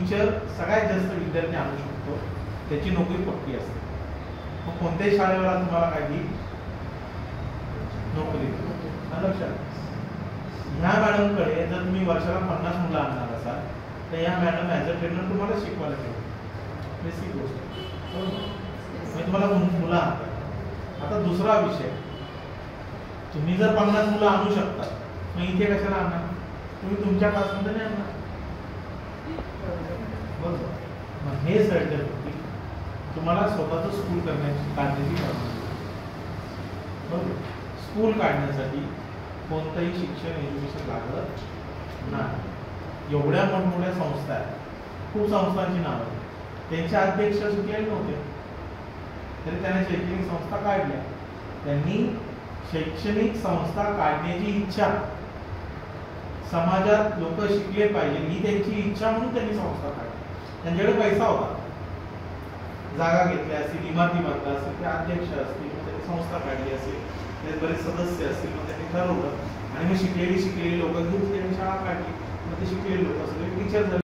Teacher सगळ्यात जास्त विद्यार्थी आणू शकतो, त्याची नोकरी पक्की असते. मग कोणत्याही शाळेला तुम्हाला काही नोकरी लक्षात. ह्या मॅडमकडे जर तुम्ही वर्षाला 50 मुलं आणणार असाल तर या मॅडम ॲज अ ट्रेनर तुम्हाला शिकवायला ठेवतात. बेसिक गोष्ट मी तुम्हाला मुलं आणतात. आता दुसरा विषय, तुम्ही जर 50 मुलं आणू शकता मग इथे कशाला आणणार? तुम्ही तुमच्या क्लासमध्ये नाही आणणार. बरोबर. मग हे सर्टिफिकेट तुम्हाला स्वतःचं स्कूल काढण्याची परवानगी. बरोबर. स्कूल काढण्यासाठी कोणतंही शिक्षण एज्युकेशन लागत नाही. एवढ्या मोठमोठ्या संस्था आहेत, खूप संस्थांची नावं आहेत, त्यांचे अध्यक्ष शिकलेले नव्हते तरी त्यांनी शैक्षणिक संस्था काढल्या. त्यांनी शैक्षणिक संस्था काढण्याची इच्छा, समाजात लोक शिकले पाहिजे ही त्यांची इच्छा म्हणून त्यांनी संस्था काढली. त्यांच्याकडे पैसा होता, जागा घेतल्या असतील, इमारती बांधल्या असतील, ते अध्यक्ष असतील, त्यांनी संस्था काढली असेल, ते बरेच सदस्य असतील, मग त्यांनी ठरवलं आणि मग शिकलेली लोक घेऊन त्यांनी शाळा काढली. मग ते शिकलेले लोक सगळे टीचर झाले.